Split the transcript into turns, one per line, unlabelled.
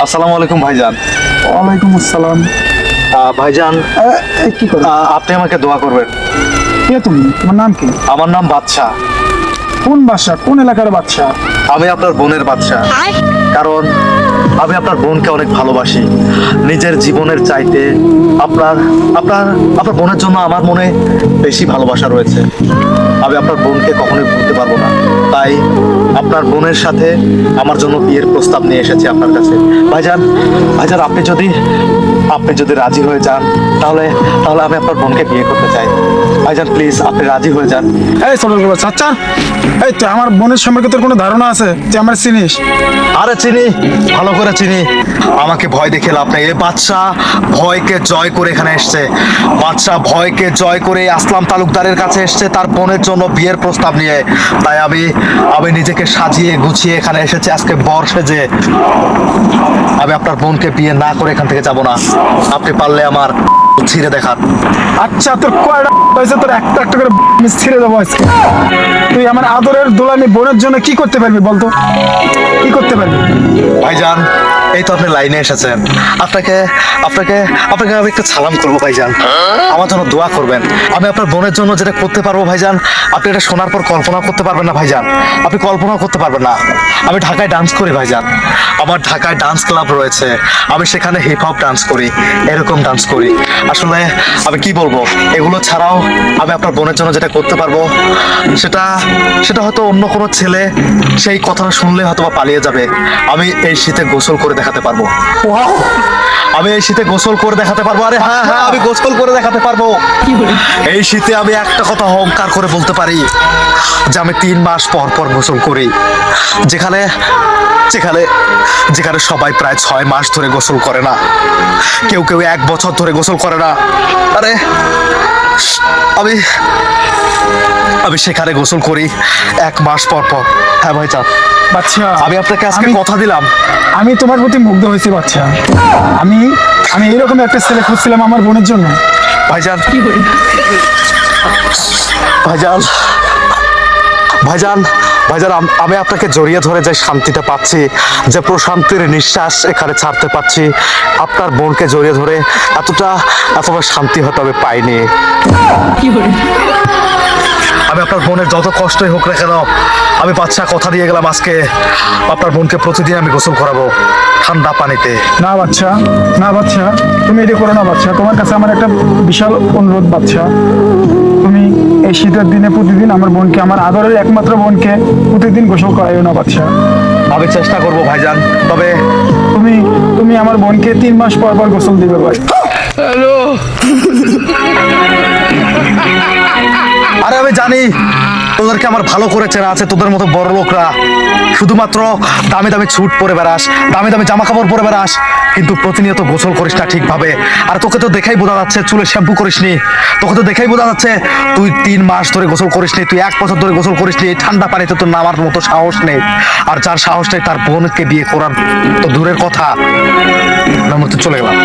আসসালামু আলাইকুম ভাইজান।
ওয়ালাইকুম আসসালাম।
ভাইজান,
কি করো?
আপনি আমাকে দোয়া করবেন।
কে তুমি? তোমার নাম কি?
আমার নাম বাদশাহ।
কোন বাদশা? কোন এলাকার বাদশা?
আমি আপনার বোনের বাদশাহ। কারণ আমি আপনার বোনকে অনেক ভালোবাসি, নিজের জীবনের চাইতে আপনার আপনার আপনার বোনের জন্য আমার মনে বেশি ভালোবাসা রয়েছে। আমি আপনার বোনকে কখনোই ভুলতে পারবো না। তাই আপনার বোনের সাথে আমার জন্য বিয়ের প্রস্তাব নিয়ে এসেছি আপনার কাছে। ভাইজান, ভাইজান, আপনি যদি রাজি হয়ে যান তাহলে তাহলে আমি আপনার বোনকে বিয়ে করতে চাই। ভাইজান প্লিজ, আপনি রাজি হয়ে যান।
এই সরল বাবা, চাচা, এই তো আমার বোনের সম্পর্কে তোর কোনো ধারণা আছে? তুই আমার চিনিস?
আরে চিনি, ভালো করে চিনি। আমাকে ভয় দেখে লাভ নেই। এ বাদশা ভয়কে জয় করে এখানে এসছে। বাদশা ভয়কে জয় করে আসলাম তালুকদারের কাছে এসছে তার বোনের জন্য বিয়ের প্রস্তাব নিয়ে। তাই আমি নিজেকে সাজিয়ে গুছিয়ে এখানে এসেছি আজকে বর সেজে। আমি আপনার বোনকে বিয়ে না করে এখান থেকে যাব না। আপনি পারলে আমার ছিঁড়ে দেখান।
আচ্ছা, তোর কয়টা হয়েছে? তোর একটা একটা করে আমি ছিঁড়ে দেবো আজকে। তুই আমার আদরের দোলানি বোনের জন্য কি করতে পারবি বলতো? কি করতে পারবি?
ভাইজান, এই তো আপনি লাইনে এসেছেন। আপনাকে আপনাকে আপনাকে আমি একটা সালাম করবো ভাইজান। আমার জন্য দোয়া করবেন। আমি আপনার বোনের জন্য যেটা করতে পারবো ভাইজান, আপনি এটা শোনার পর কল্পনা করতে পারবেন না ভাইজান। আপনি কল্পনাও করতে পারবেন না। আমি ঢাকায় ডান্স করি ভাইজান। আমার ঢাকায় ডান্স ক্লাব রয়েছে। আমি সেখানে হিপ হপ ডান্স করি, এরকম ডান্স করি। আসলে আমি কি বলবো, এগুলো ছাড়াও আমি আপনার বোনের জন্য যেটা করতে পারবো সেটা সেটা হয়তো অন্য কোনো ছেলে সেই কথাটা শুনলে হয়তো বা পালিয়ে যাবে। আমি এই শীতে গোসল করে দেখাতে পারবো। আমি এই শীতে গোসল করে দেখাতে পারবো। আরে হ্যাঁ হ্যাঁ, আমি গোসল করে দেখাতে পারবো। এই শীতে আমি একটা কথা অহংকার করে বলতে পারি যে আমি 3 মাস পর পর গোসল করি। যেখানে যেখানে যেখানে সবাই প্রায় 6 মাস ধরে গোসল করে না, কেউ কেউ 1 বছর ধরে গোসল করে না। আরে আমি আমি সেখানে গোসল করি 1 মাস পর পর। হ্যাঁ ভাইজান,
বাচ্চা,
আমি আপনাকে আজকে কথা দিলাম।
আমি তোমার প্রতি মুগ্ধ হয়েছি বাচ্চা। আমি আমি এরকম একটা ছেলে খুঁজছিলাম আমার বোনের জন্য।
ভাইজান, ভাইজান, ভাইজান, ভাইজান, আমি আপনাকে জড়িয়ে ধরে যে শান্তিটা পাচ্ছি, যে প্রশান্তির নিঃশ্বাস এখানে ছাড়তে পাচ্ছি, আপনার বোনকে জড়িয়ে ধরে এতটা শান্তি হয়তো আমি পাইনি। আমি আপনার বোনের যত কষ্টই হোক না কেন, আমি বাচ্চা কথা দিয়ে গেলাম আজকে আপনার বোনকে প্রতিদিন আমি গোসল করাবো ঠান্ডা পানিতে।
না বাচ্চা, না বাচ্চা, তুমি এটা করো না বাচ্চা। তোমার কাছে আমার একটা বিশাল অনুরোধ বাচ্চা। তুমি এই শীতের দিনে প্রতিদিন আমার বোনকে, আমার আদরের একমাত্র বোনকে প্রতিদিন গোসল করাইও না বাচ্চা।
আমি চেষ্টা করবো ভাইজান, তবে
তুমি তুমি আমার বোনকে 3 মাস পর পর গোসল দিবে ভাই।
হ্যালো, আরে আমি জানি তোদেরকে আমার ভালো করে চেনা আছে। তোদের মতো বড় লোকরা শুধুমাত্র দামি দামি ছুট পরে বেড়াস, দামি দামি জামা কাপড় পরে বেড়াস, কিন্তু প্রতিনিয়ত গোসল করিস না ঠিকভাবে। আর তোকে তো দেখেই বোঝা যাচ্ছে চুলে শ্যাম্পু করিসনি। তোকে তো দেখেই বোঝা যাচ্ছে তুই 3 মাস ধরে গোসল করিসনি, তুই 1 বছর ধরে গোসল করিসনি। এই ঠান্ডা পানিতে তোর নামার মতো সাহস নেই। আর যার সাহস নেই তার বোনকে বিয়ে করার তো দূরের কথা। আমরা চলে গেলাম।